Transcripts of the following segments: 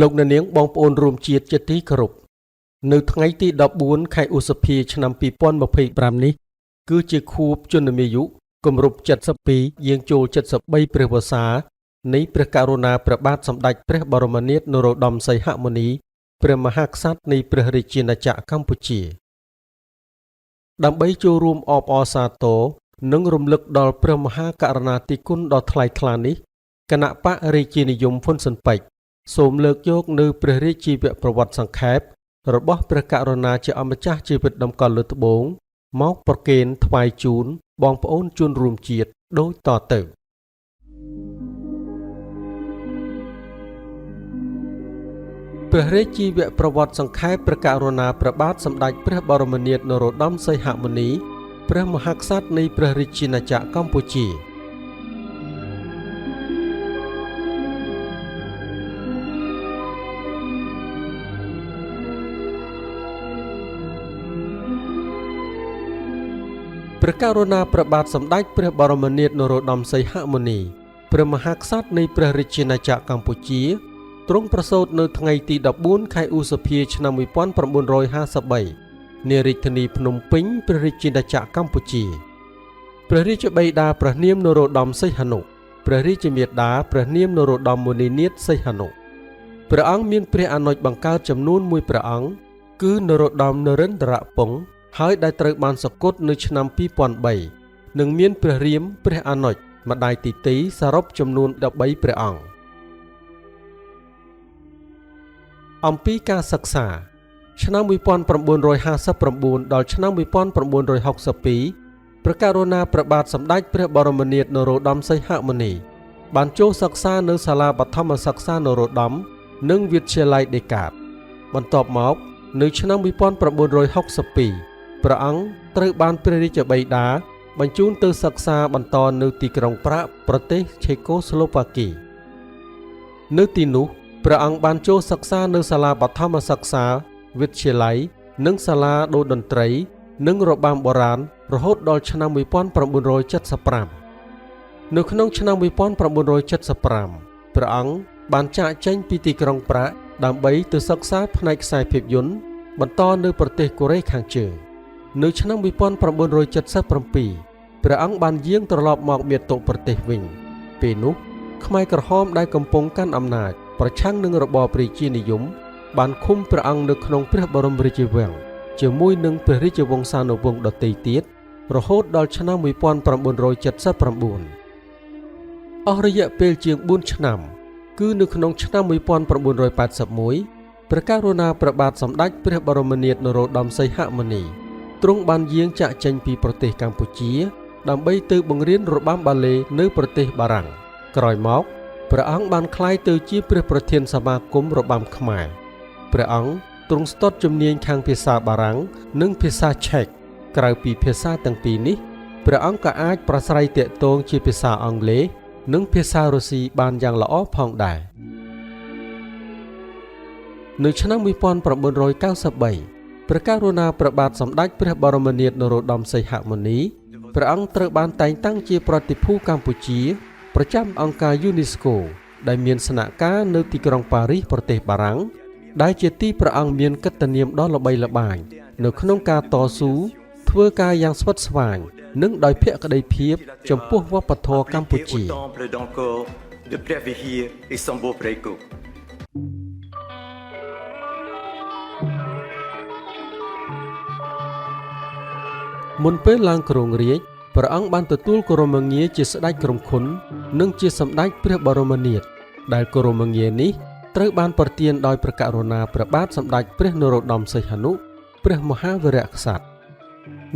លោកអ្នកនាងបងប្អូនរួមជាតិជាទីគោរពនៅថ្ងៃទី14ខែឧសភាឆ្នាំ2025នេះគឺជាខួបជន្មាយុគម្រប់72យាងចូល73ព្រះវស្សានៃព្រះករុណាព្រះបាទសម្ដេចព្រះបរមនាថនរោត្តមសីហមុនីព្រះមហាក្សត្រនៃព្រះរាជាណាចក្រកម្ពុជាដើម្បីចូលរួមអបអរសាទរនិងរំលឹកដល់ព្រះមហាករុណាธิគុណដ៏ថ្លៃថ្លានេះគណៈបករាជានិយមហ៊ុនស៊ិនប៉ិចសូមលើកយកនៅព្រះរាជាប្រវត្តិសង្ខេបរបស់ព្រះករុណាជាអម្ចាស់ជីវិតដំកល់លើត្បូងមកប្រគេនថ្វាយជូនបងប្អូនជនរួមជាតិដូចតទៅព្រះរាជាប្រវត្តិសង្ខេបព្រះករុណាព្រះបាទសម្ដេចព្រះបរមនាថនរោត្តមសីហមុនីព្រះមហាក្សត្រនៃព្រះរាជាណាចក្រកម្ពុជាព្រះករុណាព្រះបាទសម្ដេចព្រះបរមនាថនរោត្តមសីហមុនីព្រះមហាក្សត្រនៃព្រះរាជាណាចក្រកម្ពុជាទ្រង់ប្រសូតនៅថ្ងៃទី14ខែឧសភាឆ្នាំ1953នារាជធានីភ្នំពេញព្រះរាជាណាចក្រកម្ពុជាព្រះរាជបិតាព្រះនាមនរោត្តមសីហនុព្រះរាជមាតាព្រះនាមនរោត្តមមុនីនាថសីហនុព្រះអង្គមានព្រះអនុជបង្កើតចំនួន1ព្រះអង្គគឺនរោត្តមនរិន្ទ្រពង្សហើយដែលត្រូវបានសគត់នៅឆ្នាំ2003និងមានព្រះរាមព្រះអនុជម្ដាយទីទីសរុបចំនួន13ព្រះអង្គអំពីការសិក្សាឆ្នាំ1959ដល់ឆ្នាំ1962ព្រះករុណាព្រះបាទសម្ដេចព្រះបរមនាថនរោត្តមសីហមុនីបានចូលសិក្សានៅសាលាបឋមសិក្សានរោត្តមនិងវិទ្យាល័យដេកាតបន្ទាប់មកនៅឆ្នាំ1962ព្រះអង្គត្រូវបានព្រះរាជបិតាបញ្ជូនទៅសិក្សាបន្តនៅទីក្រុងប្រាក់ប្រទេសឆេកូស្លូវ៉ាគីនៅទីនោះព្រះអង្គបានចូលសិក្សានៅសាលាបឋមសិក្សាវិទ្យាល័យនិងសាលាដូតន្ត្រីនិងរបាំបុរាណរហូតដល់ឆ្នាំ1975នៅក្នុងឆ្នាំ1975ព្រះអង្គបានចាកចេញពីទីក្រុងប្រាក់ដើម្បីទៅសិក្សាផ្នែកខ្សែភាពយន្តបន្តនៅប្រទេសកូរ៉េខាងជើងនៅឆ្នាំ1977ព្រះអង្គបានយាងត្រឡប់មកមាតុប្រទេសវិញពេលនោះខ្មែរក្រហមដែលកំពុងកាន់អំណាចប្រឆាំងនឹងរបបរាជានិយមបានឃុំព្រះអង្គនៅក្នុងព្រះបរមរាជវាំងជាមួយនឹងព្រះរាជវង្សានុវង្សដទៃទៀតរហូតដល់ឆ្នាំ1979អស់រយៈពេលជាង4ឆ្នាំគឺនៅក្នុងឆ្នាំ1981ព្រះករុណាព្រះបាទសម្ដេចព្រះបរមនាថនរោត្តមសីហមុនីទ្រង់បានយាងចាកចេញពីប្រទេសកម្ពុជាដើម្បីទៅបង្រៀនរបាំបាឡេនៅប្រទេសបារាំងក្រោយមកព្រះអង្គបានក្លាយទៅជាព្រះប្រធានសមាគមរបាំខ្មែរព្រះអង្គទ្រង់ស្ទាត់ជំនាញខាងភាសាបារាំងនិងភាសាឆែកក្រៅពីភាសាទាំងពីរនេះព្រះអង្គក៏អាចប្រស្រ័យទាក់ទងជាភាសាអង់គ្លេសនិងភាសារុស្ស៊ីបានយ៉ាងល្អផងដែរនៅឆ្នាំ1993ព្រះករុណាព្រះបាទសម្ដេចព្រះបរមនាថនរោត្តមសីហមុនីព្រះអង្គត្រូវបានតែងតាំងជាប្រតិភូកម្ពុជាប្រចាំអង្គការ UNESCO ដែលមានស្នាក់ការនៅទីក្រុងប៉ារីសប្រទេសបារាំងដែលជាទីព្រះអង្គមានកិត្តិនាមដ៏ល្បីល្បាញនៅក្នុងការតស៊ូធ្វើការយ៉ាងស្វិតស្វាញនិងដោយភក្ដីភាពចំពោះវប្បធម៌កម្ពុជាមុនពេលឡើងគ្រងរាជ្យព្រះអង្គបានទទួលគោរមងារជាស្ដេចក្រុងខុននិងជាសម្ដេចព្រះបរមនាថដែលគោរមងារនេះត្រូវបានប្រទានដោយព្រះករុណាព្រះបាទសម្ដេចព្រះនរោត្តមសីហនុព្រះមហាវីរក្សត្រ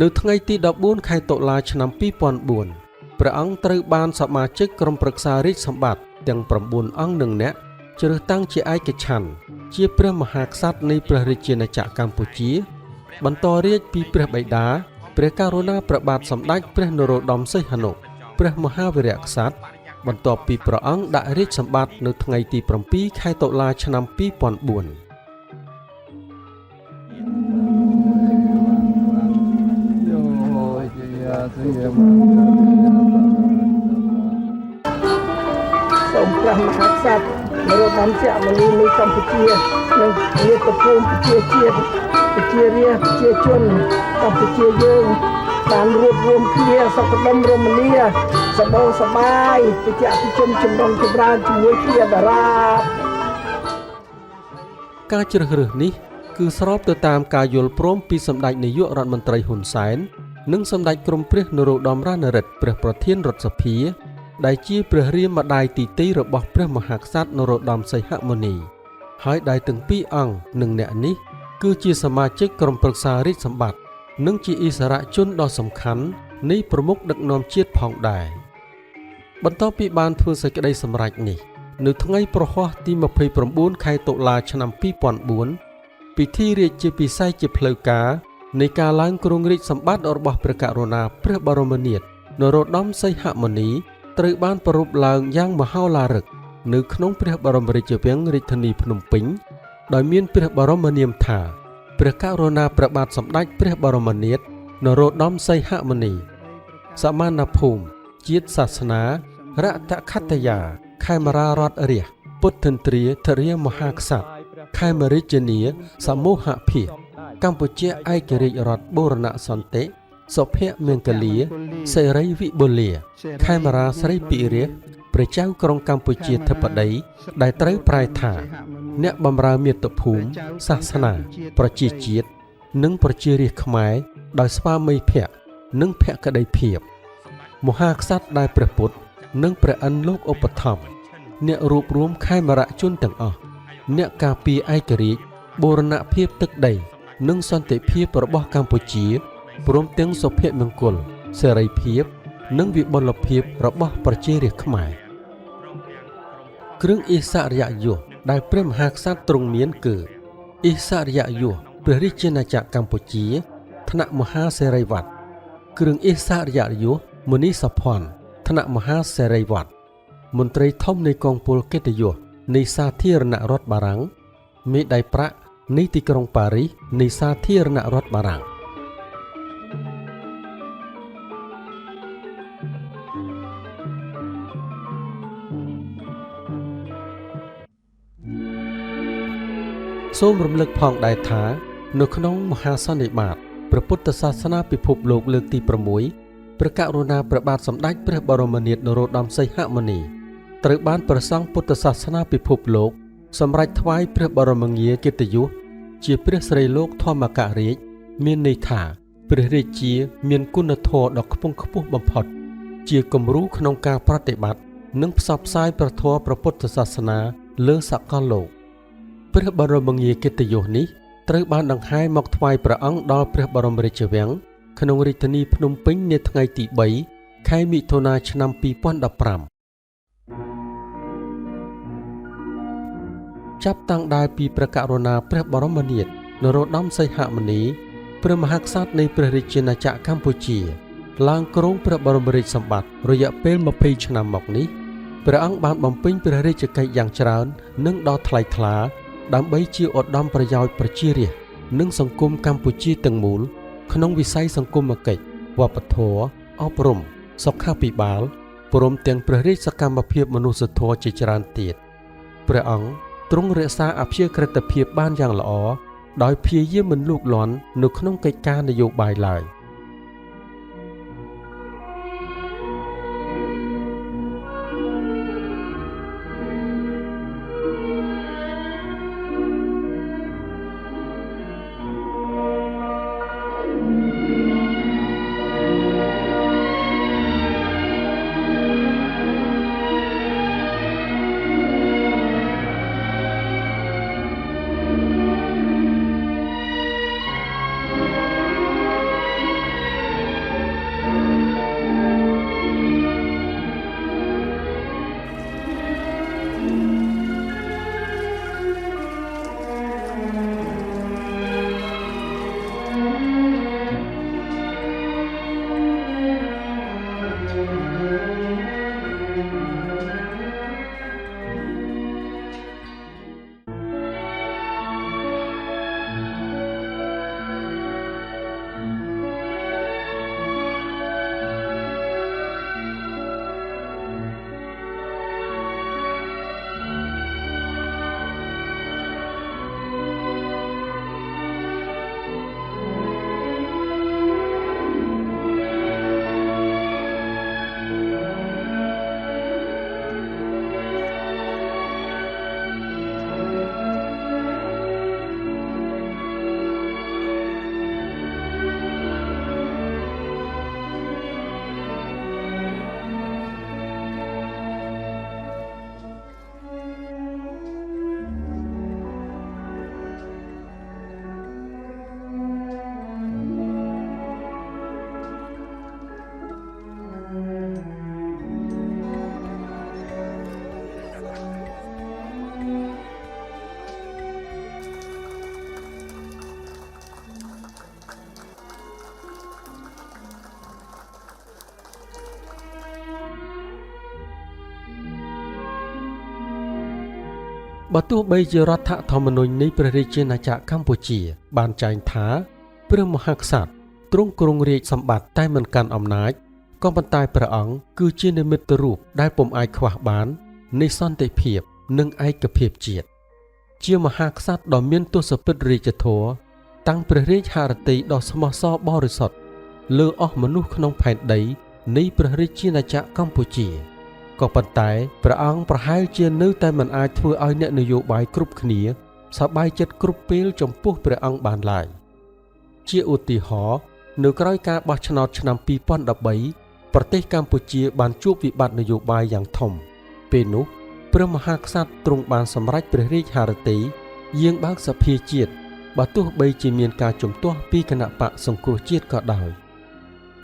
នៅថ្ងៃទី14ខែតុលាឆ្នាំ2004ព្រះអង្គត្រូវបានសមាជិកក្រុមប្រឹក្សារាជសម្បត្តិទាំង9អង្គនិងអ្នកជ្រើសតាំងជាឯកច្ឆន្ទជាព្រះមហាក្សត្រនៃព្រះរាជាណាចក្រកម្ពុជាបន្តរាជ្យពីព្រះបិតាព្រះករុណាព្រះបាទសម្ដេចព្រះនរោត្តមសីហនុព្រះមហាវីរក្សត្របន្ទាប់ពីព្រះអង្គដាក់រាជសម្បត្តិនៅថ្ងៃទី7ខែតុលាឆ្នាំ2004សូមព្រះមហាក្សត្រនរោ ដំជាមនីនៃកម្ពុជានិងមាតុភូមិប្រជាជាតិប្រជារាស្ត្រប្រជាជនកម្ពុជាយើងបានរួបរวมគ្នាសុខដុមរមនាសបោសបាយប្រជាជនចម្រុងចម្រើនជាមួយគ្នាតារាបការជ្រើសរើសនេះគឺស្របទៅតាមការយល់ព្រមពីសម្ដេចនាយករដ្ឋមន្ត្រីហ៊ុនសែននិងសម្ដេចក្រមព្រះនរោត្តមរណរដ្ឋព្រះប្រធានរដ្ឋសភាដែលជាព្រះរាមាម្ដាយទីទីរបស់ព្រះមហាក្សត្រនរោត្តមសីហមុនីហើយដែលទាំងពីរអង្គនិងអ្នកនេះគឺជាសមាជិកក្រុមប្រឹក្សារាជសម្បត្តិនិងជាអិសរាជជនដ៏សំខាន់នៃប្រមុខដឹកនាំជាតិផងដែរបន្ទាប់ពីបានធ្វើសេចក្តីសម្រេចនេះនៅថ្ងៃប្រហ័សទី29ខែតុលាឆ្នាំ2004ពិធីរាជាភិសេកជាផ្លូវការនៃការឡើងគ្រងរាជ្យសម្បត្តិរបស់ព្រះករុណាព្រះបរមនាថនរោត្តមសីហមុនីត្រូវបានប្រារព្ធឡើងយ៉ាងមហោឡារិកនៅក្នុងព្រះបរមរាជវាំងរាជធានីភ្នំពេញដោយមានព្រះបរមនាមថាព្រះករុណាព្រះបាទសម្ដេចព្រះបរមនាថនរោត្តមសីហមុនីសមានភូមិជាតិសាសនារតខត្តយាខេមរារដ្ឋរាជពុទ្ធិន្ទ្រាធរាមហាក្សត្រខេមរាជនីសមូហភាគកម្ពុជាឯករាជ្យរដ្ឋបូរណសន្តិសុភមង្គលាសេរីវិបុលាខេមរាស្រីពិរិយព្រះចៅក្រុងកម្ពុជាធិបតីដែលត្រូវប្រែថាអ្នកបម្រើមាតុភូមិសាសនាប្រជាជាតិនិងប្រជារាស្ត្រខ្មែរដោយស្វាមីភក្តិនិងភក្តីភាពមហាក្សត្រដែលព្រះពុទ្ធនិងព្រះឥន្ទលោកឧបត្ថម្ភអ្នករួបរวมខេមរជនទាំងអស់អ្នកការពារឯករាជ្យបូរណភាពទឹកដីនិងសន្តិភាពរបស់កម្ពុជាព្រមទាំងសុភមង្គលសេរីភាពនិងវិបុលភាពរបស់ប្រជារាស្ត្រខ្មែរគ្រឿងឥស្សរិយយសដែលព្រះមហាក្សត្រទ្រង់មានគឺឥស្សរិយយសព្រះរាជាណាចក្រកម្ពុជាថ្នាក់មហាសេរីវត្តគ្រឿងឥស្សរិយយសមុនីសភ័ណ្ឌថ្នាក់មហាសេរីវត្តមន្ត្រីធំនៃកងពលកិត្តិយសនៃសាធារណរដ្ឋបារាំងមេដៃប្រាក់នៃទីក្រុងប៉ារីសនៃសាធារណរដ្ឋបារាំងសូមរំលឹកផងដែរថានៅក្នុងមហាសន្និបាតព្រះពុទ្ធសាសនាពិភពលោកលើកទី6ព្រះករុណាព្រះបាទសម្ដេចព្រះបរមនាថនរោត្តមសីហមុនីត្រូវបានព្រះសង្ឃពុទ្ធសាសនាពិភពលោកសម្រេចថ្វាយព្រះបរមងារកិត្តិយសជាព្រះស្រីលោកធម្មករាជមានន័យថាព្រះរាជាមានគុណធម៌ដ៏ខ្ពង់ខ្ពស់បំផុតជាគំរូក្នុងការប្រតិបត្តិនិងផ្សព្វផ្សាយព្រះធម៌ព្រះពុទ្ធសាសនាលើសកលលោកព្រះបរមងារកិត្តិយសនេះត្រូវបានដង្ហែមកថ្វាយព្រះអង្គដល់ព្រះបរមរាជវាំងក្នុងរាជធានីភ្នំពេញនាថ្ងៃទី3ខែមិថុនាឆ្នាំ2015ចាប់តាំងដែលពីព្រះករុណាព្រះបរមនាថនរោត្តមសីហមុនីព្រះមហាក្សត្រនៃព្រះរាជាណាចក្រកម្ពុជាឡើងគ្រងព្រះបរមរាជសម្បត្តិរយៈពេល20ឆ្នាំមកនេះព្រះអង្គបានបំពេញព្រះរាជកិច្ចយ៉ាងច្រើននិងដ៏ថ្លៃថ្លាដើម្បីជាឧត្តមប្រយោជន៍ប្រជារាស្ត្រនិងសង្គមកម្ពុជាទាំងមូលក្នុងវិស័យសង្គមគិច្ចវប្បធម៌អប់រំសុខាភិបាលព្រមទាំងព្រះរាជសកម្មភាពមនុស្សធម៌ជាច្រើនទៀតព្រះអង្គទ្រង់រក្សាអព្យាក្រឹតភាពបានយ៉ាងល្អដោយព្យាយាមមិនលូកលាន់នៅក្នុងកិច្ចការនយោបាយឡើយ បើទោះបីជារដ្ឋធម្មនុញ្ញនៃព្រះរាជាណាចក្រកម្ពុជាបានចែងថាព្រះមហាក្សត្រទ្រង់គ្រងរាជ្យសម្បត្តិតែមិនកាន់អំណាចក៏ប៉ុន្តែព្រះអង្គគឺជានិមិត្តរូបដែលពុំអាចខ្វះបាននៃសន្តិភាពនិងឯកភាពជាតិជាមហាក្សត្រដ៏មានទសពិធរាជធម៌តាំងព្រះរាជហឫទ័យដ៏ស្មោះសរបរិសុទ្ធលើអស់មនុស្សក្នុងផែនដីនៃព្រះរាជាណាចក្រកម្ពុជាក៏ប៉ុន្តែព្រះអង្គប្រហែលជានៅតែមិនអាចធ្វើឲ្យអ្នកនយោបាយគ្រប់គ្នាសប្បាយចិត្តគ្រប់ពេលចំពោះព្រះអង្គបានឡើយជាឧទាហរណ៍នៅក្រោយការបោះឆ្នោតឆ្នាំ2013ប្រទេសកម្ពុជាបានជួបវិបត្តិនយោបាយយ៉ាងធំពេលនោះព្រះមហាក្សត្រទ្រង់បានសម្រេចព្រះរាជហឫទ័យយាងបើកសភាជាតិបើទោះបីជាមានការជំទាស់ពីគណៈបកសង្គ្រោះជាតិក៏ដោយ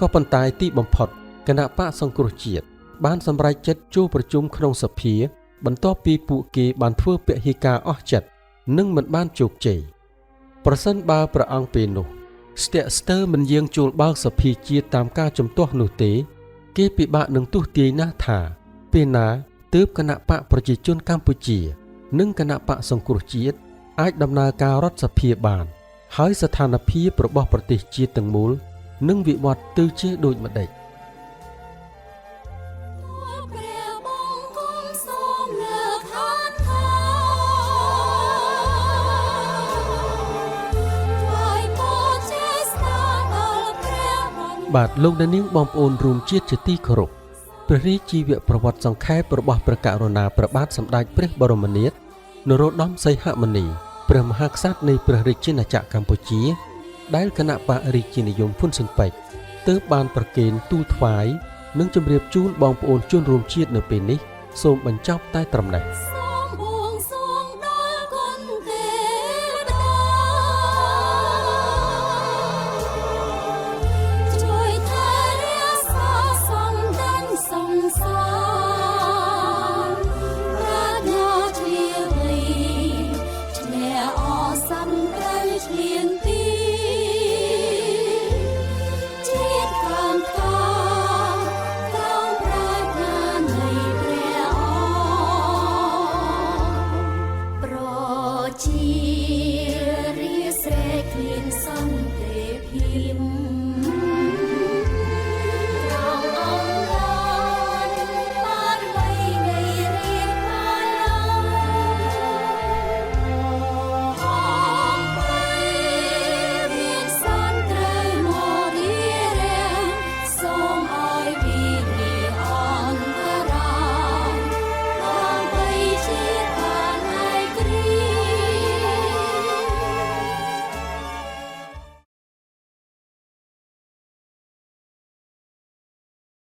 ក៏ប៉ុន្តែទីបំផុតគណៈបកសង្គ្រោះជាតិបានសម្រេចចិត្តចូលប្រជុំក្នុងសភាបន្ទាប់ពីពួកគេបានធ្វើពហិការអស់ចិត្តនិងមិនបានជោគជ័យប្រសិនបើព្រះអង្គពេលនោះស្ទាក់ស្ទើរមិនយាងចូលបើកសភាជាតិតាមការជំទាស់នោះទេគេពិបាកនឹងទស្សទាយណាស់ថាពេលណាទើបគណៈបកប្រជាជនកម្ពុជានិងគណៈបកសង្គ្រោះជាតិអាចដំណើរការរដ្ឋសភាបានហើយស្ថានភាពរបស់ប្រទេសជាតិទាំងមូលនឹងវិវត្តទៅជាដូចម្តេចបាទលោកអ្នកនាងបងប្អូនរួមជាតិជាទីគោរពព្រះរាជាវប្រវត្តិសង្ខេបរបស់ព្រះករុណាព្រះបាទសម្ដេចព្រះបរមនាថនរោត្តមសីហមុនីព្រះមហាក្សត្រនៃព្រះរាជាណាចក្រកម្ពុជាដែលគណៈបករាជានិយមហ៊ុនស៊ិនប៉ិចទើបបានប្រគេនទូលថ្វាយនិងជម្រាបជូនបងប្អូនជនរួមជាតិនៅពេលនេះសូមបញ្ចប់តែត្រឹមនេះ